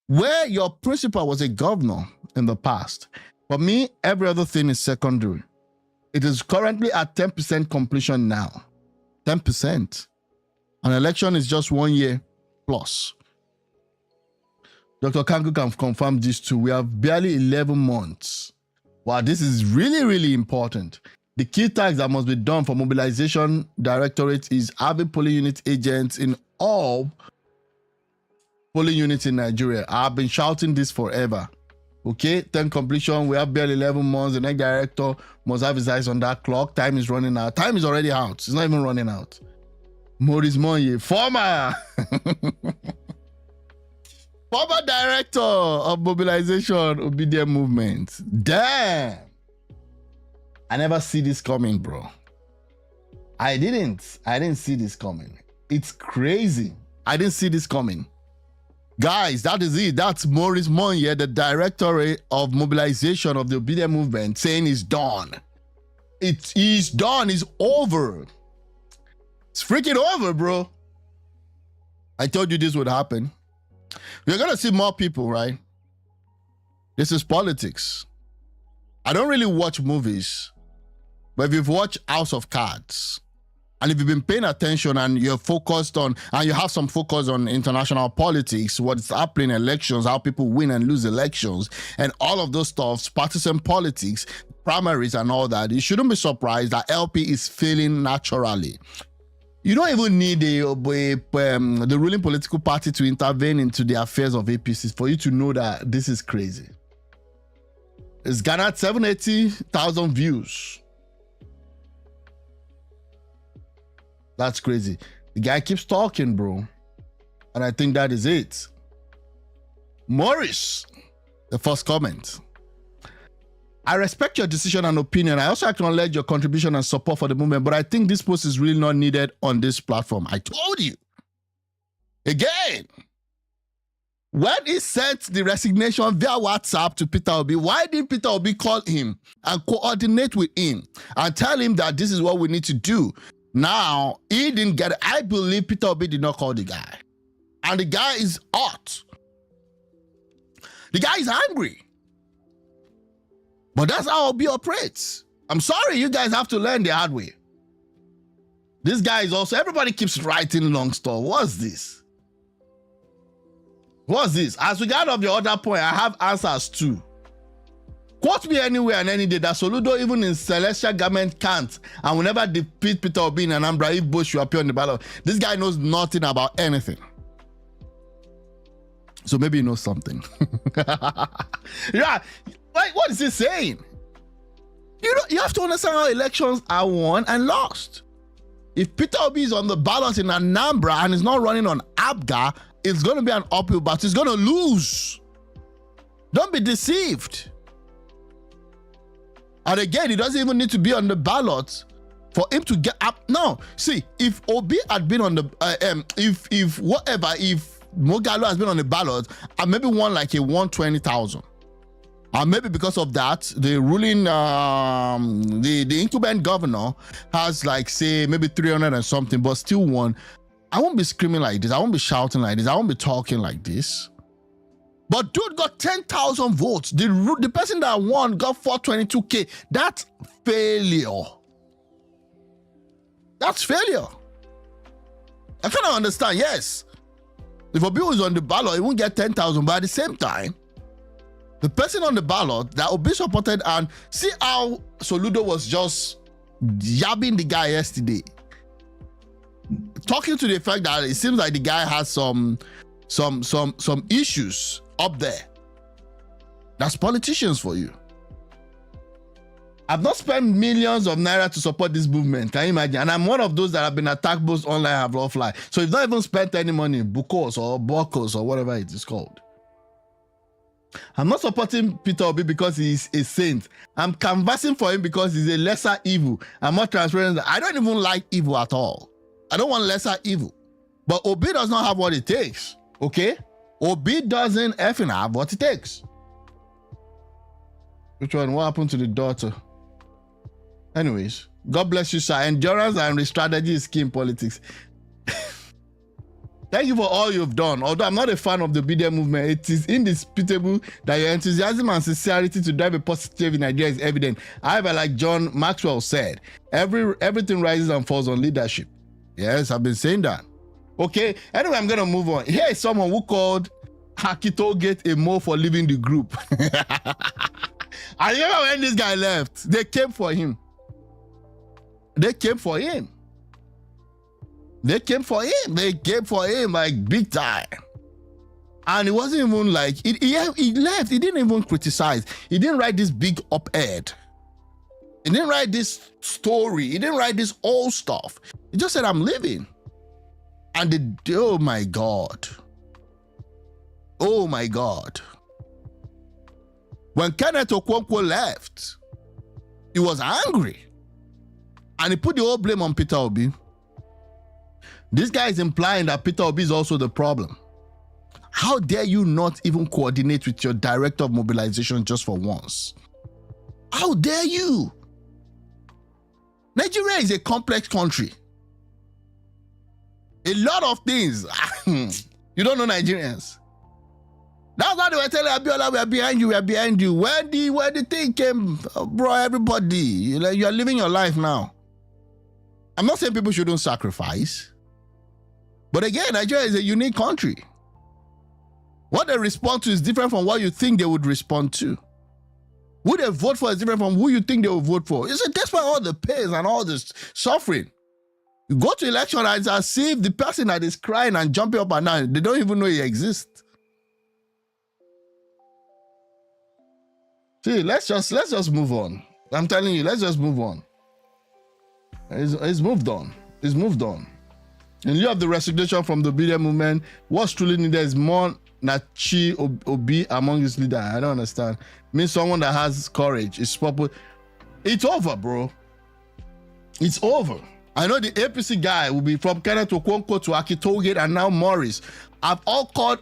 where your principal was a governor in the past. For me, every other thing is secondary. It is currently at 10% completion now. 10%. An election is just 1 year plus. Dr. Kanku can confirm this too. We have barely 11 months. Wow, this is really, really important. The key task that must be done for mobilization directorate is having polling unit agents in all polling units in Nigeria. I've been shouting this forever. Okay, 10 completion. We have barely 11 months. The next director must have his eyes on that clock. Time is running out. Time is already out. It's not even running out. Maurice Monye, former director of mobilization, obedient movement. Damn. I never see this coming, bro. I didn't see this coming. It's crazy. I didn't see this coming. Guys, that is it. That's Maurice Monye, the director of mobilization of the obedient movement, saying it's done. It is done. It's over. It's freaking over, bro. I told you this would happen. We're going to see more people, right? This is politics. I don't really watch movies, but if you've watched House of Cards, and if you've been paying attention and you're focused on, and you have some focus on international politics, what's happening in elections, how people win and lose elections, and all of those stuff, partisan politics, primaries and all that, you shouldn't be surprised that LP is failing naturally. You don't even need the ruling political party to intervene into the affairs of APCs for you to know that this is crazy. It's garnered 780,000 views. That's crazy. The guy keeps talking, bro. And I think that is it. Morris, the first comment. I respect your decision and opinion. I also acknowledge your contribution and support for the movement, but I think this post is really not needed on this platform. I told you. Again. When he sent the resignation via WhatsApp to Peter Obi, why didn't Peter Obi call him and coordinate with him and tell him that this is what we need to do? Now, he didn't get it. I believe Peter Obi did not call the guy. And the guy is hot. The guy is angry. But that's how Obi operates. I'm sorry, you guys have to learn the hard way. This guy is also, everybody keeps writing long story. What's this? What's this? As we got off the other point, I have answers too. Quote me anywhere and any day that Soludo, even in celestial government, can't and will never defeat Peter Obi in Anambra if Bush will appear on the ballot. This guy knows nothing about anything. So maybe he knows something. Yeah. Like, what is he saying? You have to understand how elections are won and lost. If Peter Obi is on the ballot in Anambra and is not running on ABGA, it's going to be an uphill battle. He's going to lose. Don't be deceived. And again, he doesn't even need to be on the ballot for him to get up. No, see, if Obi had been on the, if Mogalo has been on the ballot, I maybe won like a 120,000. Maybe because of that, the ruling, the incumbent governor has like, say, maybe 300 and something, but still won. I won't be screaming like this. I won't be shouting like this. I won't be talking like this. But dude got 10,000 votes. The person that won got 422K. That's failure. That's failure. I kind of understand, yes. If Obi was on the ballot, he won't get 10,000, but at the same time, the person on the ballot that Obi supported, and see how Soludo was just yabbing the guy yesterday, talking to the fact that it seems like the guy has some issues up there. That's politicians for you. I've not spent millions of naira to support this movement. Can you imagine? And I'm one of those that have been attacked both online and offline. So you've not even spent any money, Bukos or Bokos or whatever it is called. I'm not supporting Peter Obi because he's a saint. I'm canvassing for him because he's a lesser evil. I'm more transparent. I don't even like evil at all. I don't want lesser evil. But Obi does not have what it takes. Okay? Obi doesn't effing have what it takes. Which one? What happened to the daughter? Anyways, God bless you, sir. Endurance and strategy is key in politics. Thank you for all you've done. Although I'm not a fan of the obedient movement, it is indisputable that your enthusiasm and sincerity to drive a positive in Nigeria is evident. However, like John Maxwell said, everything rises and falls on leadership. Yes, I've been saying that. Okay, anyway, I'm going to move on. Here is someone who called Hakito Gate a mo for leaving the group. I remember when this guy left, they came for him. They came for him. They came for him. They came for him like big time. And it wasn't even like, he left. He didn't even criticize. He didn't write this big op-ed. He didn't write this story. He didn't write this old stuff. He just said, I'm leaving. And oh my God. Oh my God. When Kenneth Okonkwo left, he was angry. And he put the whole blame on Peter Obi. This guy is implying that Peter Obi is also the problem. How dare you not even coordinate with your director of mobilization just for once? How dare you? Nigeria is a complex country. A lot of things. You don't know Nigerians. That's why they were telling Abiola, we are behind you, we are behind you. Where the thing came, bro, everybody, you are living your life now. I'm not saying people shouldn't sacrifice. But again, Nigeria is a unique country. What they respond to is different from what you think they would respond to. Who they vote for is different from who you think they will vote for. It's despite all the pain and all this suffering. You go to election and it's as if the person that is crying and jumping up and down, they don't even know he exists. See, let's just move on. I'm telling you, let's just move on. It's moved on. It's moved on. In lieu of the resignation from the obedient movement, what's truly needed is more Nachi Obi among his leaders. I don't understand. Means someone that has courage. It's proper. It's over, bro. It's over. I know the APC guy will be from Kenneth Okonkwo to Akitogate and now Morris. I've all called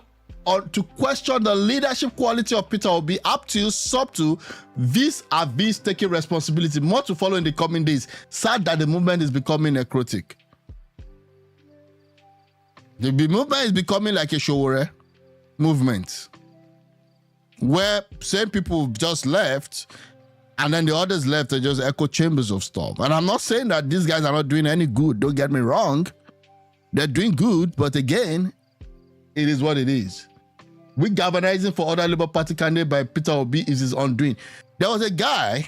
to question the leadership quality of Peter Obi up to sub to vis-a-vis taking responsibility. More to follow in the coming days. Sad that the movement is becoming necrotic. The movement is becoming like a Showore movement, where same people just left and then the others left are just echo chambers of stuff. And I'm not saying that these guys are not doing any good. Don't get me wrong. They're doing good, but again, it is what it is. We galvanizing for other Labour Party candidate by Peter Obi is his undoing. There was a guy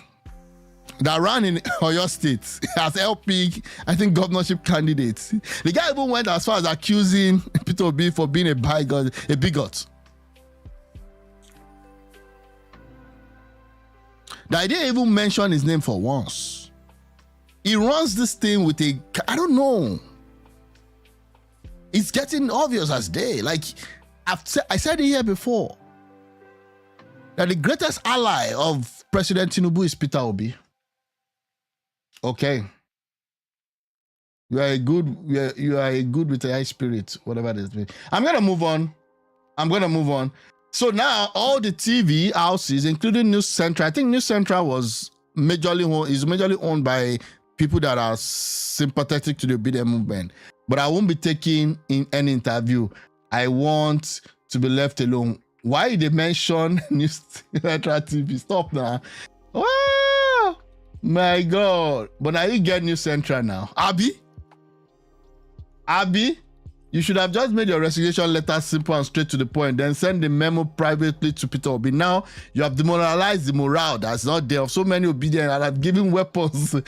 that ran in Oyo State as LP, I think, governorship candidate. The guy even went as far as accusing Peter Obi for being a bigot. I didn't even mention his name for once. He runs this thing with a, I don't know. It's getting obvious as day. Like, I said it here before, that the greatest ally of President Tinubu is Peter Obi. Okay. You are a good with a high spirit, whatever it is. I'm gonna move on. So now all the TV houses, including News Central, I think News Central is majorly owned by people that are sympathetic to the obedient movement. But I won't be taking in any interview. I want to be left alone. Why did they mention News Central TV? Stop now. Oh my God. But now you get News Central now. Abby, you should have just made your resignation letter simple and straight to the point, then send the memo privately to Peter Obi. Now you have demoralized the morale that's not there of so many obedient and have given weapons to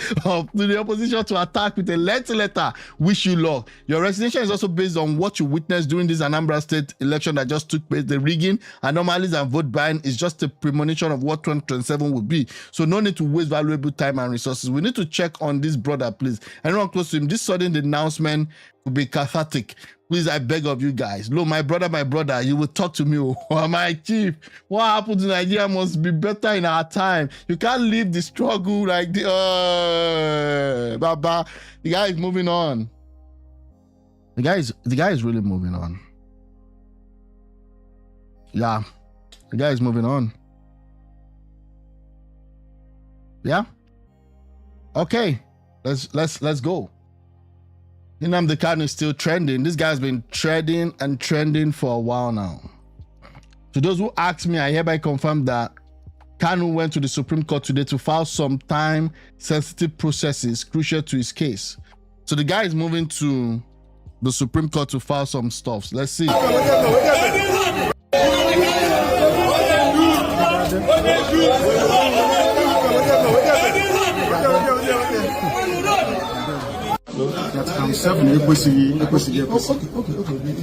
the opposition to attack with a lengthy letter. Wish you luck. Your resignation is also based on what you witnessed during this Anambra state election that just took place. The rigging, anomalies, and vote buying is just a premonition of what 2027 will be. So no need to waste valuable time and resources. We need to check on this brother, please. Anyone close to him, this sudden announcement will be cathartic. Please, I beg of you guys. Look, my brother, you will talk to me. Oh, my chief, what happened to Nigeria must be better in our time. You can't leave the struggle like the Baba. The guy is moving on. The guy is really moving on. Yeah, the guy is moving on. Yeah. Okay, let's go. Nnamdi Kanu is still trending. This guy's been trending for a while now. To those who ask me, I hereby confirm that Kanu went to the Supreme Court today to file some time-sensitive processes crucial to his case. So the guy is moving to the Supreme Court to file some stuff. Let's see. 7, okay. It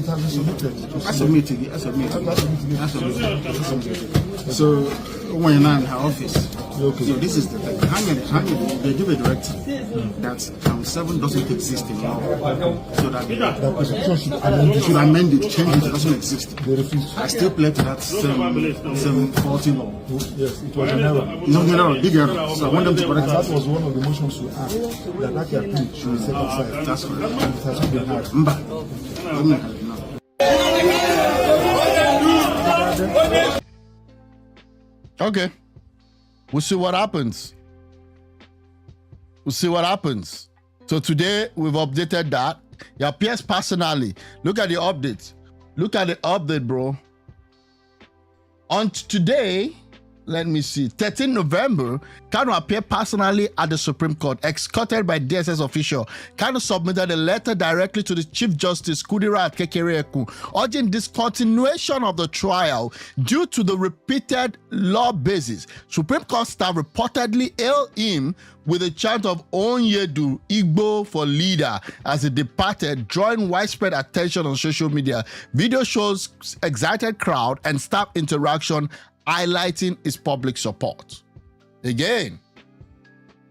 has been submitted. So when you're not in her office, okay. So this is the thing. They give a directive that count 7 doesn't exist anymore. So that should amend it, change it, it doesn't exist. I still play to that 740 law. Yes, it was an error. No, big error. So I want them to correct that. That was one of the motions we asked, that appeal should be set aside. That's correct. And it hasn't been heard. Okay. We'll see what happens. We'll see what happens. So today we've updated that. It appears personally. Look at the update. Look at the update, bro. On today, let me see, 13 November, Kanu appeared personally at the Supreme Court, escorted by DSS official. Kanu submitted a letter directly to the Chief Justice Kudirat Kekereekun, urging discontinuation of the trial due to the repeated law basis. Supreme Court staff reportedly hailed him with a chant of Onyedu Igbo for leader as he departed, drawing widespread attention on social media. Video shows excited crowd and staff interaction highlighting his public support. Again,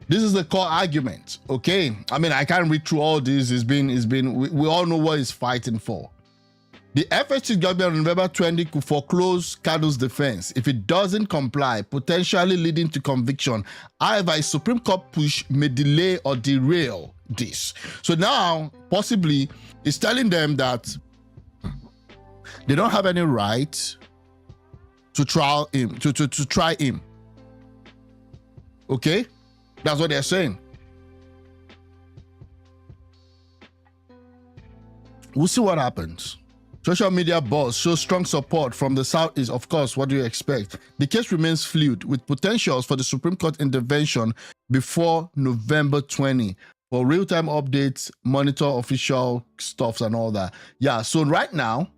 this is the core argument, okay? I mean, I can't read through all this. We all know what he's fighting for. The FHC government on November 20 could foreclose Kanu's defense if it doesn't comply, potentially leading to conviction. However, a Supreme Court push may delay or derail this. So now, possibly, it's telling them that they don't have any right to trial him, to try him. Okay? That's what they're saying. We'll see what happens. Social media buzz shows strong support from the Southeast. Of course, what do you expect? The case remains fluid with potentials for the Supreme Court intervention before November 20. For real-time updates, monitor official stuffs and all that. Yeah, so right now,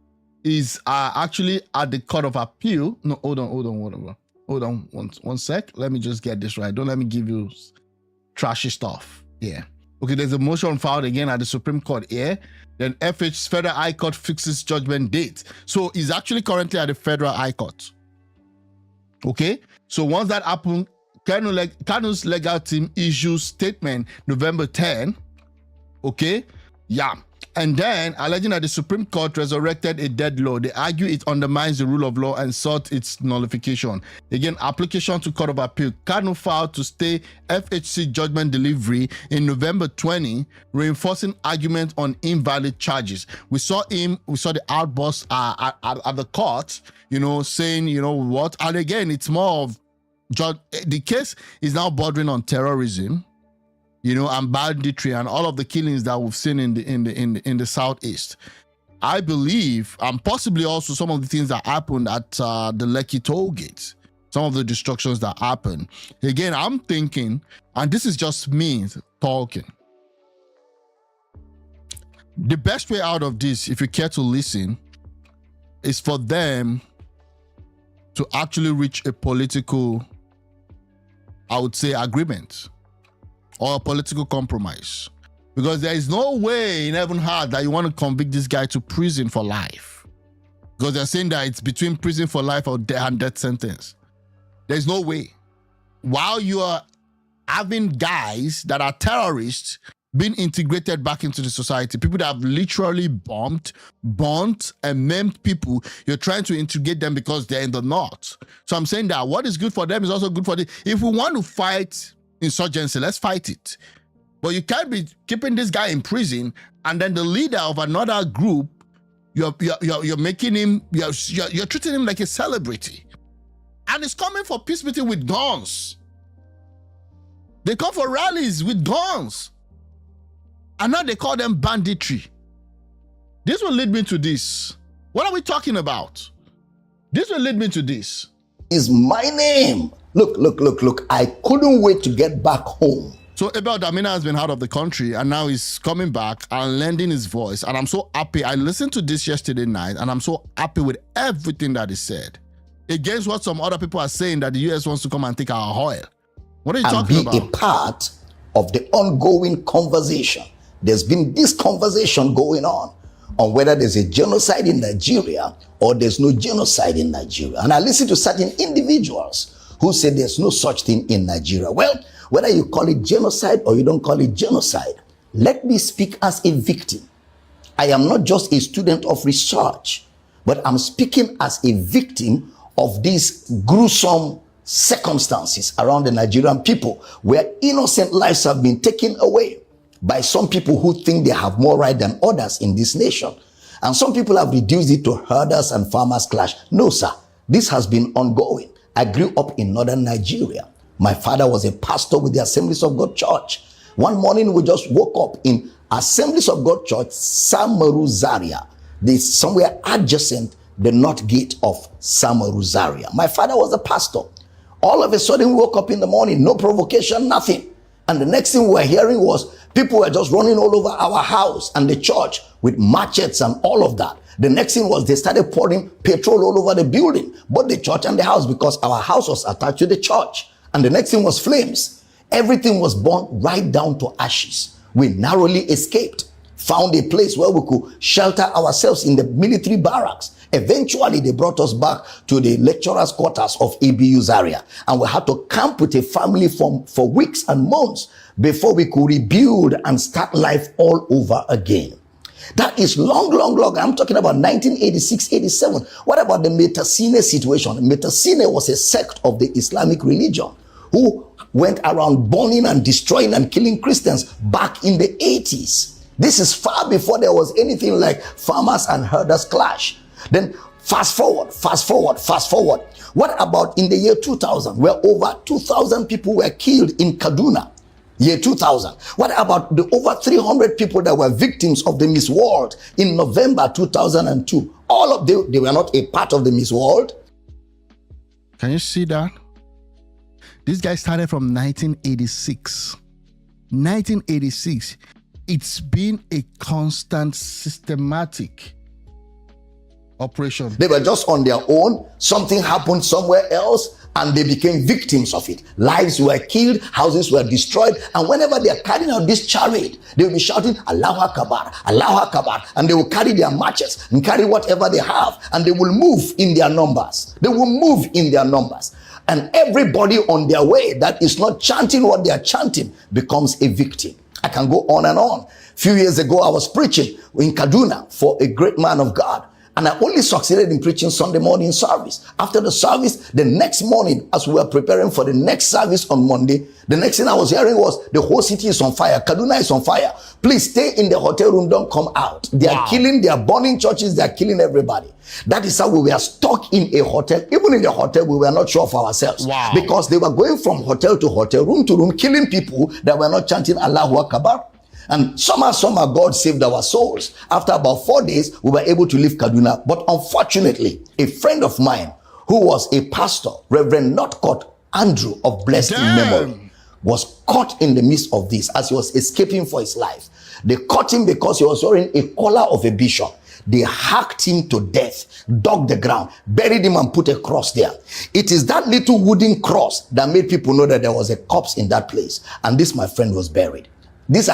is actually at the Court of Appeal. No, hold on, one sec. Let me just get this right. Don't let me give you trashy stuff. Yeah. Okay, there's a motion filed again at the Supreme Court here. Then FH Federal High Court fixes judgment date. So he's actually currently at the Federal High Court. Okay, so once that happens, Kanu's legal team issues statement November 10. Okay, yeah. And then, alleging that the Supreme Court resurrected a dead law, they argue it undermines the rule of law and sought its nullification. Again, application to Court of Appeal. Kanu filed to stay FHC judgment delivery in November 20, reinforcing argument on invalid charges. We saw the outburst at the court, saying, what? And again, it's more of, the case is now bordering on terrorism, and banditry and all of the killings that we've seen in the Southeast. I believe, and possibly also some of the things that happened at the Lekki toll gate, some of the destructions that happened. Again, I'm thinking, and this is just me talking, the best way out of this, if you care to listen, is for them to actually reach a political, I would say, agreement or a political compromise, because there is no way in heaven heart that you want to convict this guy to prison for life, because they're saying that it's between prison for life and death sentence. There's no way. While you are having guys that are terrorists being integrated back into the society, people that have literally bombed, and maimed people, you're trying to integrate them because they're in the north. So I'm saying that what is good for them is also good for the. If we want to fight insurgency, let's fight it. But you can't be keeping this guy in prison and then the leader of another group, you're making him, you're treating him like a celebrity. And it's coming for peace meeting with guns. They come for rallies with guns. And now they call them banditry. This will lead me to this. What are we talking about? This will lead me to this. Is my name. Look. I couldn't wait to get back home. So Abel Damina has been out of the country and now he's coming back and lending his voice. And I'm so happy. I listened to this yesterday night and I'm so happy with everything that he said. Against what some other people are saying that the US wants to come and take our oil. What are you talking about? And be a part of the ongoing conversation there's been this conversation going on whether there's a genocide in Nigeria or there's no genocide in Nigeria. And I listen to certain individuals who say there's no such thing in Nigeria. Well, whether you call it genocide or you don't call it genocide, let me speak as a victim. I am not just a student of research, but I'm speaking as a victim of these gruesome circumstances around the Nigerian people, where innocent lives have been taken away by some people who think they have more right than others in this nation. And some people have reduced it to herders and farmers clash. No, sir, this has been ongoing. I grew up in northern Nigeria. My father was a pastor with the Assemblies of God Church. One morning we just woke up in Assemblies of God Church, Samaru Zaria. This somewhere adjacent the north gate of Samaru Zaria. My father was a pastor. All of a sudden we woke up in the morning, no provocation, nothing. And the next thing we were hearing was people were just running all over our house and the church with machetes and all of that. The next thing was they started pouring petrol all over the building, both the church and the house, because our house was attached to the church. And the next thing was flames. Everything was burned right down to ashes. We narrowly escaped, found a place where we could shelter ourselves in the military barracks. Eventually, they brought us back to the lecturers' quarters of ABU Zaria, and we had to camp with a family for weeks and months before we could rebuild and start life all over again. That is long. I'm talking about 1986, 87. What about the Metasine situation? Metasine was a sect of the Islamic religion who went around burning and destroying and killing Christians back in the 80s. This is far before there was anything like farmers and herders clash. Then fast forward. What about in the year 2000, where over 2,000 people were killed in Kaduna? Year 2000. What about the over 300 people that were victims of the Miss World in November 2002? All of them, they were not a part of the Miss World. Can you see that? This guy started from 1986. 1986. It's been a constant, systematic operation. They were just on their own. Something happened somewhere else and they became victims of it. Lives were killed, houses were destroyed, and whenever they are carrying out this charade, they will be shouting Allahu Akbar, Allahu Akbar, and they will carry their matches and carry whatever they have, and they will move in their numbers. And everybody on their way that is not chanting what they are chanting becomes a victim. I can go on and on. A few years ago, I was preaching in Kaduna for a great man of God. And I only succeeded in preaching Sunday morning service. After the service, the next morning, as we were preparing for the next service on Monday, the next thing I was hearing was the whole city is on fire. Kaduna is on fire. Please stay in the hotel room. Don't come out. They are killing, they are burning churches. They are killing everybody. That is how we were stuck in a hotel. Even in the hotel, we were not sure of ourselves. Because they were going from hotel to hotel, room to room, killing people that were not chanting Allahu Akbar. And somehow God saved our souls. After about 4 days, we were able to leave Kaduna. But unfortunately, a friend of mine who was a pastor, Reverend Northcote Andrew of blessed memory, was caught in the midst of this as he was escaping for his life. They caught him because he was wearing a collar of a bishop. They hacked him to death, dug the ground, buried him and put a cross there. It is that little wooden cross that made people know that there was a corpse in that place. And this, my friend, was buried. These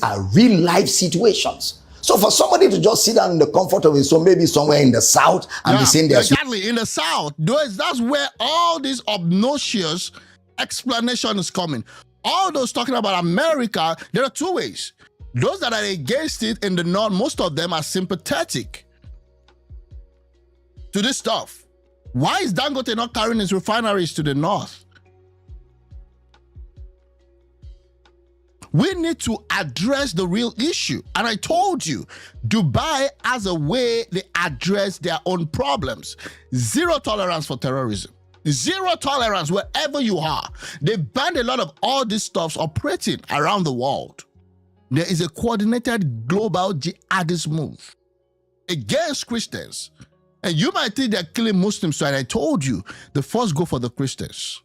are real life situations. So for somebody to just sit down in the comfort of his home, maybe somewhere in the south, and be saying there's exactly in the south, that's where all this obnoxious explanation is coming. All those talking about America, there are two ways. Those that are against it in the north, most of them are sympathetic to this stuff. Why is Dangote not carrying his refineries to the north? We need to address the real issue. And I told you, Dubai has a way they address their own problems. Zero tolerance for terrorism. Zero tolerance wherever you are. They banned a lot of all these stuffs operating around the world. There is a coordinated global jihadist move against Christians. And you might think they're killing Muslims, so I told you, the first go for the Christians.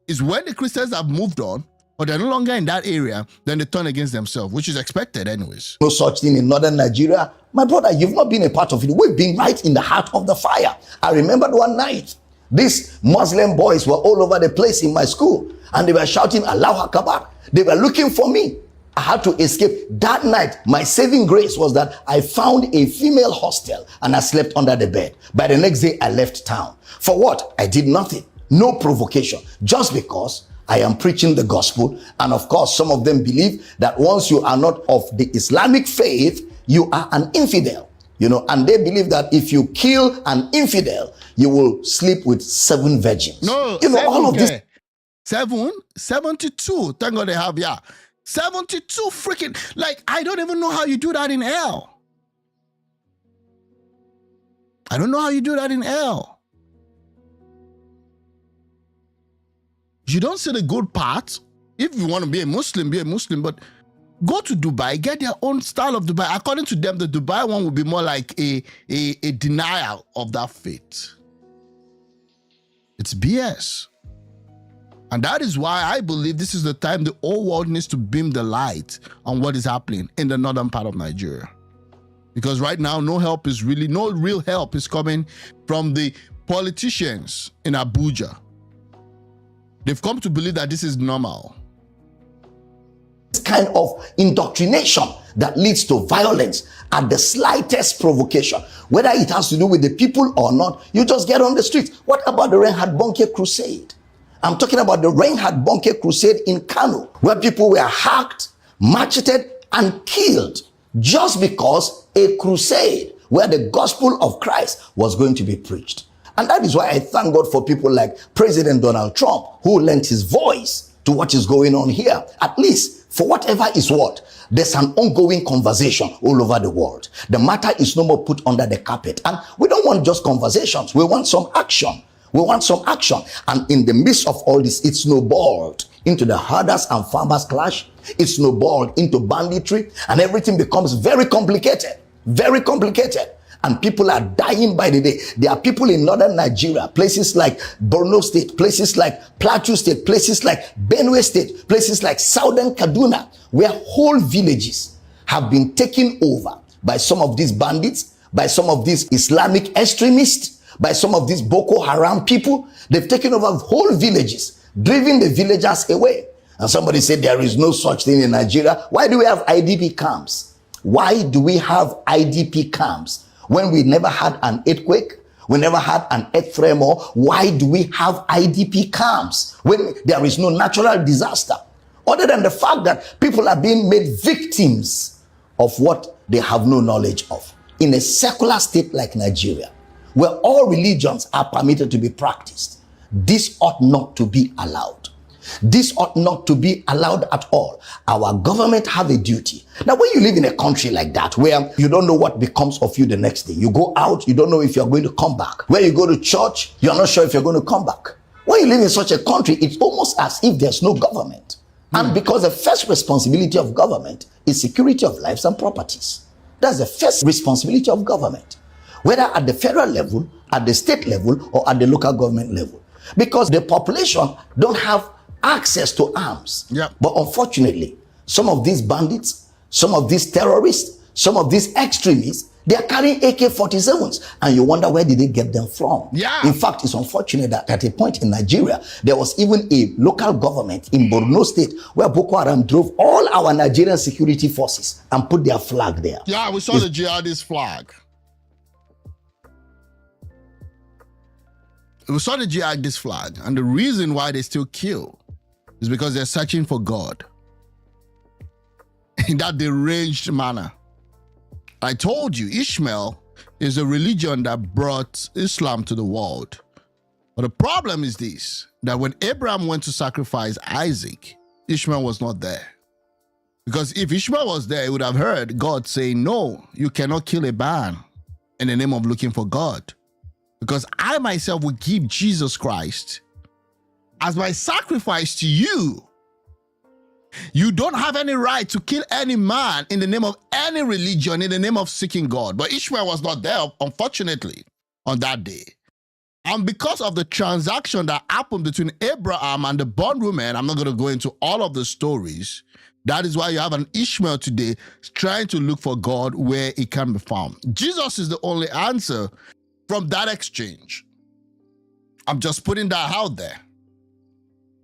It's when the Christians have moved on, or they're no longer in that area, then they turn against themselves, which is expected anyways. No such thing in northern Nigeria. My brother, you've not been a part of it. We've been right in the heart of the fire. I remembered one night, these Muslim boys were all over the place in my school, and they were shouting Allahu Akbar. They were looking for me. I had to escape. That night, my saving grace was that I found a female hostel and I slept under the bed. By the next day, I left town. For what? I did nothing. No provocation. Just because I am preaching the gospel. And of course, some of them believe that once you are not of the Islamic faith, you are an infidel. You know, and they believe that if you kill an infidel, you will sleep with 7 virgins. No, you know, all of this. 72. Thank God they have, 72 freaking, like, I don't even know how you do that in hell. I don't know how you do that in hell. You don't see the good part. If you want to be a Muslim, but go to Dubai, get their own style of Dubai. According to them, the Dubai one will be more like a denial of that faith. It's BS. And that is why I believe this is the time the whole world needs to beam the light on what is happening in the northern part of Nigeria. Because right now, no real help is coming from the politicians in Abuja. They've come to believe that this is normal. This kind of indoctrination that leads to violence at the slightest provocation, whether it has to do with the people or not, you just get on the streets. What about the Reinhard Bonnke crusade? I'm talking about the Reinhard Bonnke crusade in Kano, where people were hacked, macheted, and killed just because a crusade where the gospel of Christ was going to be preached. And that is why I thank God for people like President Donald Trump, who lent his voice to what is going on here. At least, for whatever is what, there's an ongoing conversation all over the world. The matter is no more put under the carpet. And we don't want just conversations. We want some action. We want some action. And in the midst of all this, it snowballed into the herders and farmers clash. It snowballed into banditry, and everything becomes very complicated. Very complicated. And people are dying by the day. There are people in northern Nigeria, places like Borno State, places like Plateau State, places like Benue State, places like southern Kaduna, where whole villages have been taken over by some of these bandits, by some of these Islamic extremists, by some of these Boko Haram people. They've taken over whole villages, driven the villagers away. And somebody said there is no such thing in Nigeria. Why do we have IDP camps? Why do we have IDP camps? When we never had an earthquake, we never had an earth tremor, why do we have IDP camps when there is no natural disaster? Other than the fact that people are being made victims of what they have no knowledge of. In a secular state like Nigeria, where all religions are permitted to be practiced, this ought not to be allowed. This ought not to be allowed at all. Our government have a duty. Now, when you live in a country like that, where you don't know what becomes of you the next day, you go out, you don't know if you're going to come back. Where you go to church, you're not sure if you're going to come back. When you live in such a country, it's almost as if there's no government. And because the first responsibility of government is security of lives and properties. That's the first responsibility of government, whether at the federal level, at the state level, or at the local government level. Because the population don't have access to arms. But unfortunately, some of these bandits, some of these terrorists, some of these extremists, they are carrying AK-47s, and you wonder where did they get them from. In fact, it's unfortunate that at a point in Nigeria, there was even a local government in Borno State where Boko Haram drove all our Nigerian security forces and put their flag there. We saw the jihadist flag. We saw the jihadist flag, and the reason why they still kill is because they're searching for God in that deranged manner. I told you, Ishmael is a religion that brought Islam to the world. But the problem is this, that when Abraham went to sacrifice Isaac, Ishmael was not there. Because if Ishmael was there, he would have heard God say, no, you cannot kill a man in the name of looking for God. Because I myself will give Jesus Christ as my sacrifice to you. You don't have any right to kill any man in the name of any religion, in the name of seeking God. But Ishmael was not there, unfortunately, on that day. And because of the transaction that happened between Abraham and the bondwoman, I'm not going to go into all of the stories. That is why you have an Ishmael today trying to look for God where he can be found. Jesus is the only answer from that exchange. I'm just putting that out there.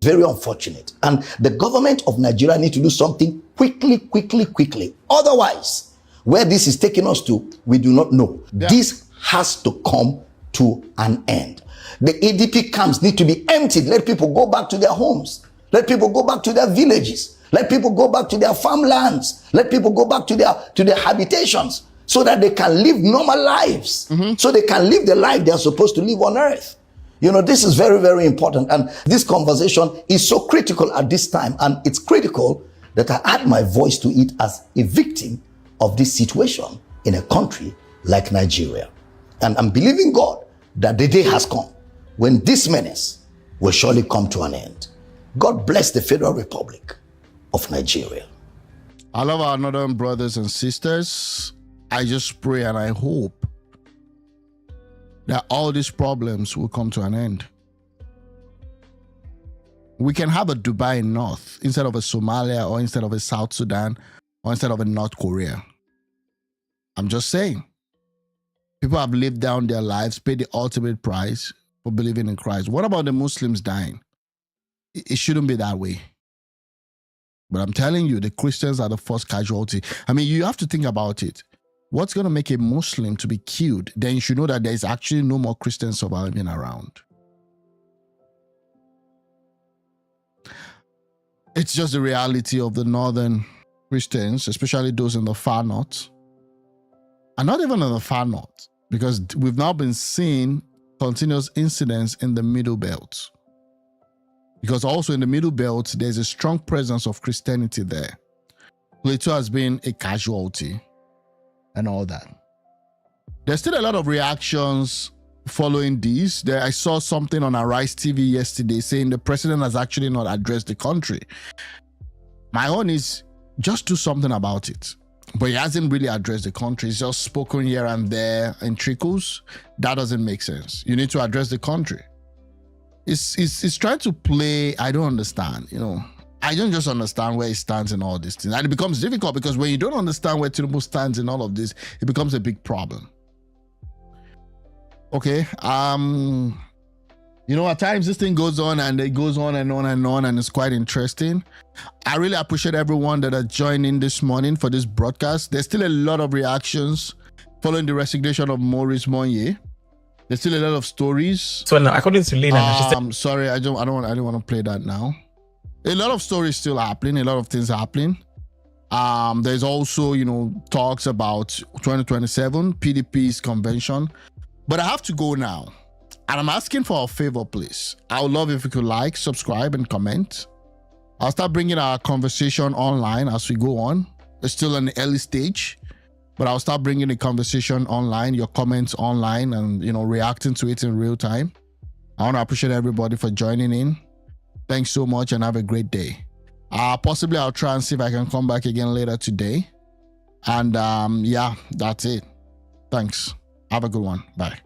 Very unfortunate. And the government of Nigeria need to do something quickly. Otherwise, where this is taking us to, we do not know. Yeah. This has to come to an end. The ADP camps need to be emptied. Let people go back to their homes. Let people go back to their villages. Let people go back to their farmlands. Let people go back to their habitations so that they can live normal lives. So they can live the life they are supposed to live on earth. You know, this is very, very important. And this conversation is so critical at this time. And it's critical that I add my voice to it as a victim of this situation in a country like Nigeria. And I'm believing God that the day has come when this menace will surely come to an end. God bless the Federal Republic of Nigeria. I love our northern brothers and sisters. I just pray and I hope that all these problems will come to an end. We can have a Dubai North instead of a Somalia, or instead of a South Sudan, or instead of a North Korea. I'm just saying. People have lived down their lives, paid the ultimate price for believing in Christ. What about the Muslims dying? It shouldn't be that way. But I'm telling you, the Christians are the first casualty. I mean, you have to think about it. What's going to make a Muslim to be killed? Then you should know that there is actually no more Christians surviving around. It's just the reality of the northern Christians, especially those in the far north. And not even in the far north, because we've now been seeing continuous incidents in the middle belt. Because also in the middle belt, there's a strong presence of Christianity there. Plato has been a casualty and all that. There's still a lot of reactions following this. I saw something on Arise TV yesterday saying the president has actually not addressed the country. My own is just do something about it. But he hasn't really addressed the country. He's just spoken here and there in trickles. That doesn't make sense. You need to address the country. It's trying to play, I don't understand, you know. I don't just understand where he stands in all these things. And it becomes difficult because when you don't understand where Tinubu stands in all of this, it becomes a big problem. Okay. You know, at times this thing goes on and it goes on and on and on, and it's quite interesting. I really appreciate everyone that are joining this morning for this broadcast. There's still a lot of reactions following the resignation of Maurice Monye. There's still a lot of stories. So now, according to Lena, sorry, I don't want to play that now. A lot of stories still happening. A lot of things happening. There's also, you know, talks about 2027 PDP's convention. But I have to go now. And I'm asking for a favor, please. I would love if you could like, subscribe, and comment. I'll start bringing our conversation online as we go on. It's still in the early stage, but I'll start bringing the conversation online, your comments online, and, you know, reacting to it in real time. I want to appreciate everybody for joining in. Thanks so much and have a great day. Possibly I'll try and see if I can come back again later today. And yeah, that's it. Thanks. Have a good one. Bye.